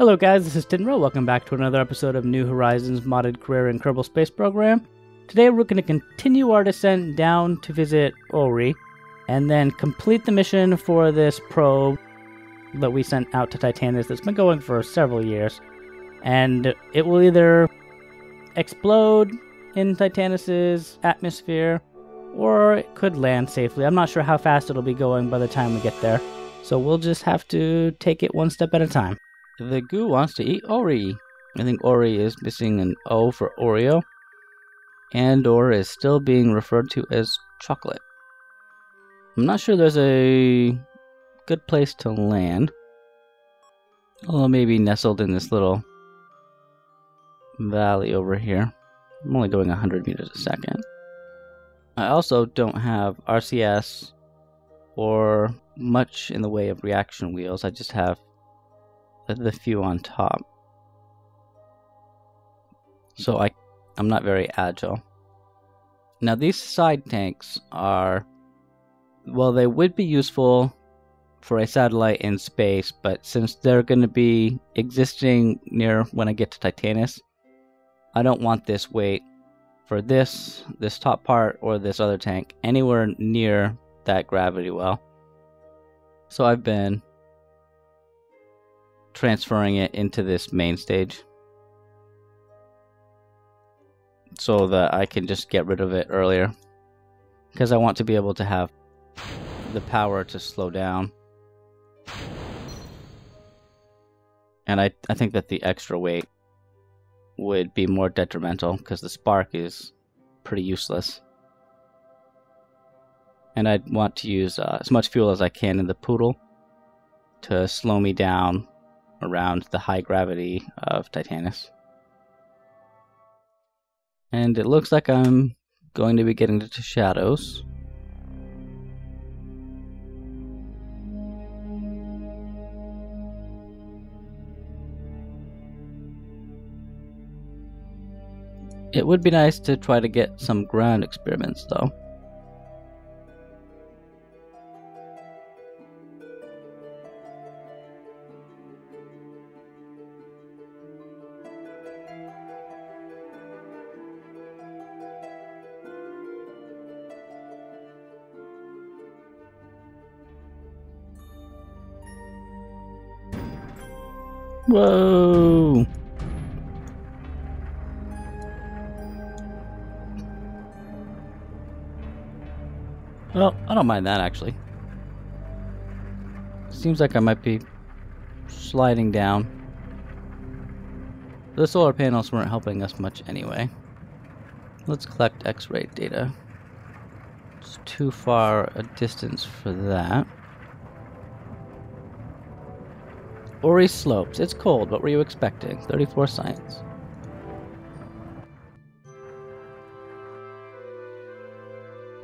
Hello guys, this is Tynrael. Welcome back to another episode of New Horizons Modded Career in Kerbal Space Program. Today we're going to continue our descent down to visit Ori, and then complete the mission for this probe that we sent out to Titanus that's been going for several years. And it will either explode in Titanus's atmosphere, or it could land safely. I'm not sure how fast it'll be going by the time we get there, so we'll just have to take it one step at a time. The goo wants to eat Ori. I think Ori is missing an O for Oreo, and or is still being referred to as chocolate. I'm not sure there's a good place to land, although maybe nestled in this little valley over here. I'm only going 100 meters a second. I also don't have RCS or much in the way of reaction wheels. I just have the few on top. So I'm not very agile. Now these side tanks are, well, they would be useful for a satellite in space, but since they're going to be existing near when I get to Titanus, I don't want this weight for this top part or this other tank anywhere near that gravity well. So I've been transferring it into this main stage so that I can just get rid of it earlier, because I want to be able to have the power to slow down. And I think that the extra weight would be more detrimental because the spark is pretty useless. And I'd want to use as much fuel as I can in the poodle to slow me down around the high gravity of Titanus. And it looks like I'm going to be getting into shadows. It would be nice to try to get some ground experiments, though. Whoa! Well, I don't mind that, actually. Seems like I might be sliding down. The solar panels weren't helping us much anyway. Let's collect X-ray data. It's too far a distance for that. Ori slopes. It's cold. What were you expecting? 34 science.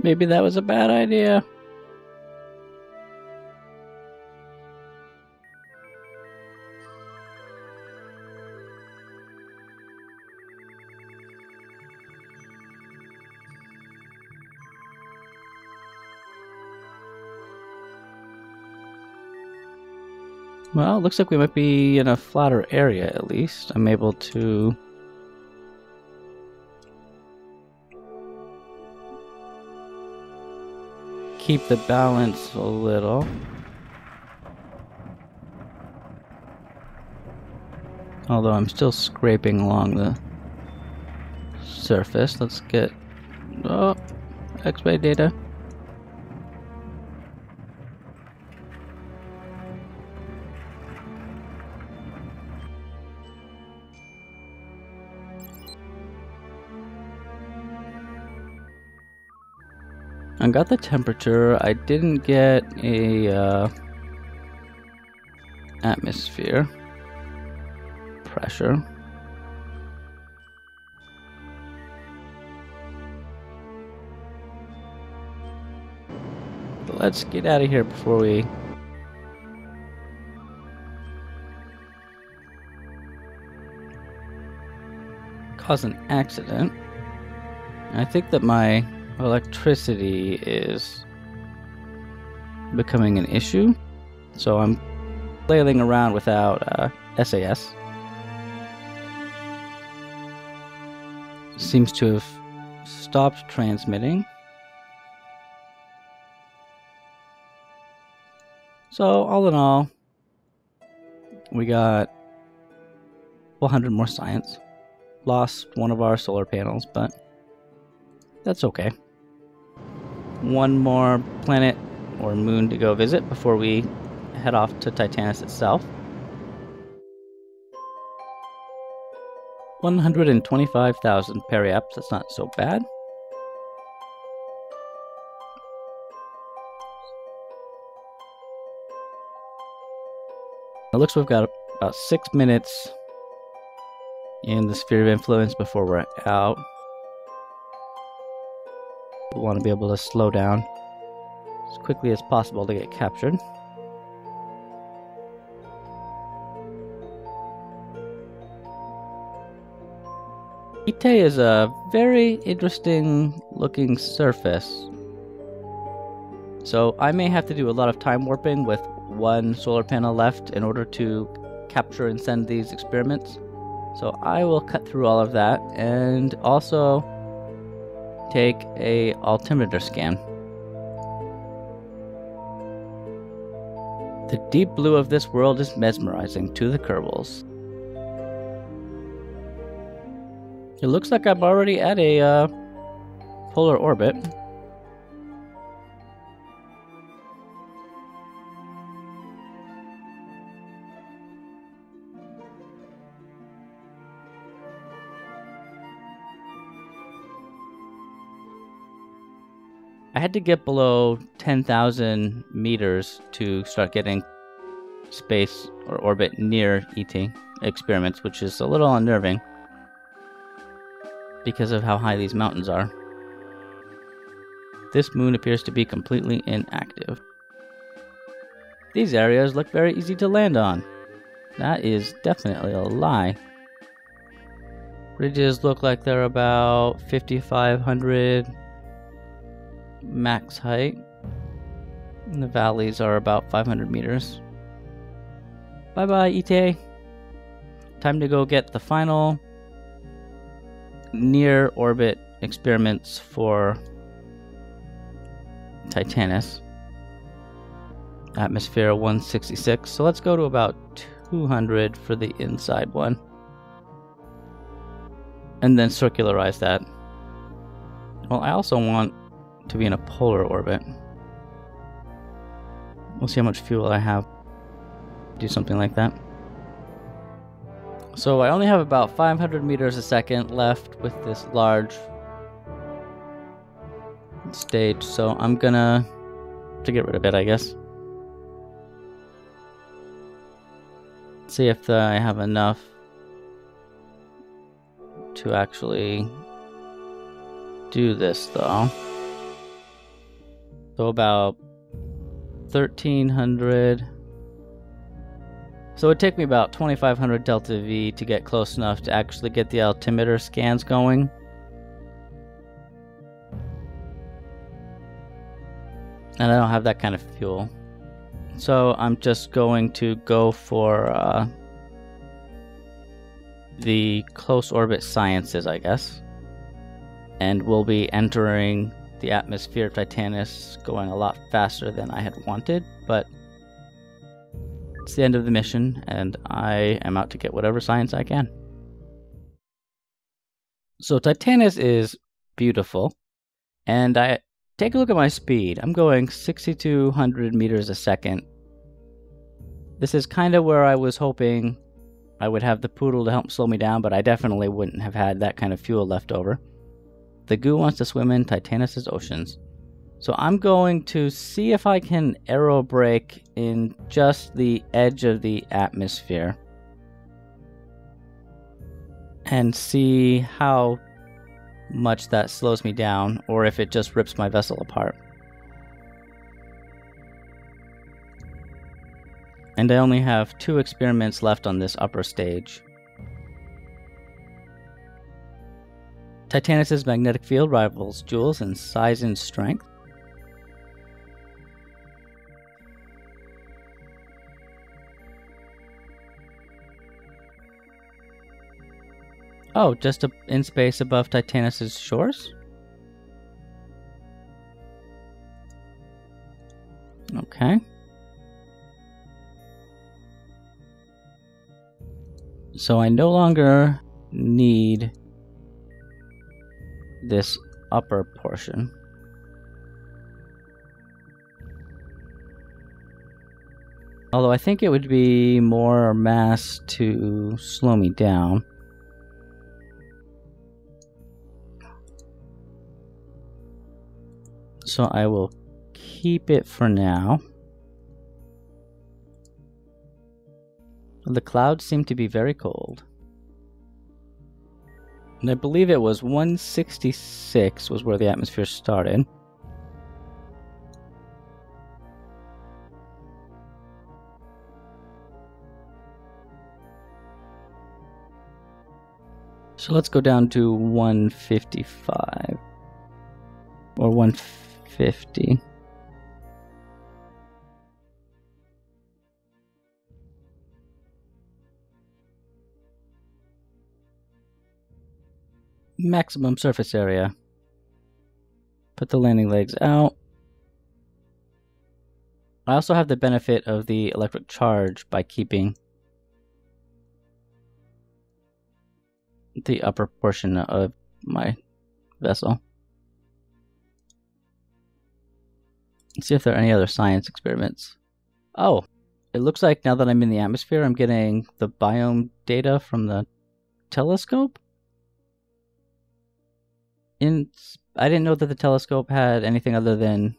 Maybe that was a bad idea. Well, it looks like we might be in a flatter area at least. I'm able to keep the balance a little. Although I'm still scraping along the surface. Let's get X-ray data. I got the temperature. I didn't get a atmosphere pressure. But let's get out of here before we cause an accident. I think that my electricity is becoming an issue, so I'm flailing around without SAS. Seems to have stopped transmitting. So all in all, we got 100 more science. Lost one of our solar panels, but that's okay. One more planet or moon to go visit before we head off to Titanus itself. 125,000 periaps, that's not so bad. It looks like we've got about 6 minutes in the sphere of influence before we're out. We want to be able to slow down as quickly as possible to get captured. Ite is a very interesting looking surface. So I may have to do a lot of time warping with one solar panel left in order to capture and send these experiments. So I will cut through all of that and also take a altimeter scan. The deep blue of this world is mesmerizing to the Kerbals. It looks like I'm already at a polar orbit. I had to get below 10,000 meters to start getting space or orbit near ET experiments, which is a little unnerving because of how high these mountains are. This moon appears to be completely inactive. These areas look very easy to land on. That is definitely a lie. Ridges look like they're about 5,500 max height. And the valleys are about 500 meters. Bye bye, ETA. Time to go get the final near orbit experiments for Titanus. Atmosphere 166. So let's go to about 200 for the inside one. And then circularize that. Well, I also want to be in a polar orbit. We'll see how much fuel I have. Do something like that. So I only have about 500 meters a second left with this large stage, so I'm gonna to get rid of it, I guess. See if I have enough to actually do this, though. So about 1,300. So it would take me about 2,500 delta V to get close enough to actually get the altimeter scans going. And I don't have that kind of fuel. So I'm just going to go for the close orbit sciences, I guess. And we'll be entering the atmosphere of Titanus going a lot faster than I had wanted, but it's the end of the mission, and I am out to get whatever science I can. So Titanus is beautiful, and I take a look at my speed. I'm going 6,200 meters a second. This is kind of where I was hoping I would have the poodle to help slow me down, but I definitely wouldn't have had that kind of fuel left over. The goo wants to swim in Titanus' oceans. So I'm going to see if I can aerobrake in just the edge of the atmosphere and see how much that slows me down, or if it just rips my vessel apart. And I only have 2 experiments left on this upper stage. Titanus' magnetic field rivals Joule's in size and strength. Oh, just in space above Titanus' shores? Okay. So I no longer need this upper portion. Although I think it would be more mass to slow me down. So I will keep it for now. The clouds seem to be very cold. And I believe it was 166 was where the atmosphere started. So let's go down to 155. Or 150. Maximum surface area. Put the landing legs out. I also have the benefit of the electric charge by keeping the upper portion of my vessel. Let's see if there are any other science experiments. Oh, it looks like now that I'm in the atmosphere, I'm getting the biome data from the telescope. I didn't know that the telescope had anything other than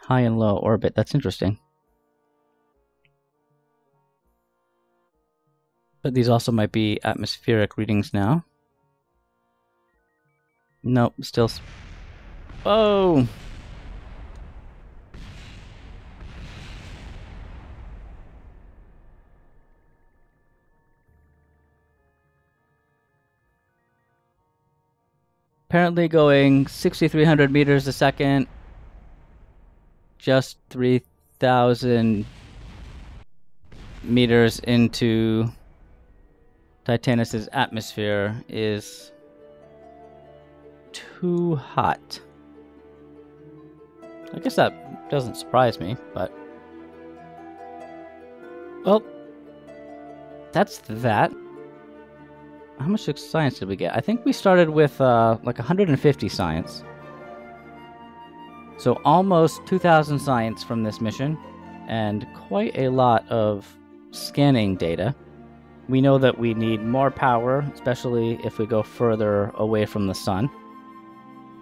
high and low orbit. That's interesting. But these also might be atmospheric readings now. Nope, still... Oh! Apparently going 6,300 meters a second, just 3,000 meters into Titanus' atmosphere is too hot. I guess that doesn't surprise me, but... Well, that's that. How much science did we get? I think we started with like 150 science. So almost 2,000 science from this mission, and quite a lot of scanning data. We know that we need more power, especially if we go further away from the sun.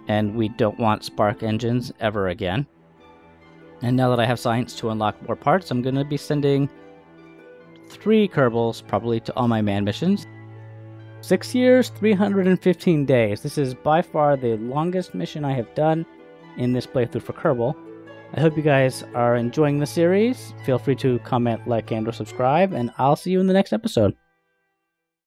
And we don't want spark engines ever again. And now that I have science to unlock more parts, I'm going to be sending 3 Kerbals probably to all my manned missions. 6 years, 315 days. This is by far the longest mission I have done in this playthrough for Kerbal. I hope you guys are enjoying the series. Feel free to comment, like, and or subscribe, and I'll see you in the next episode.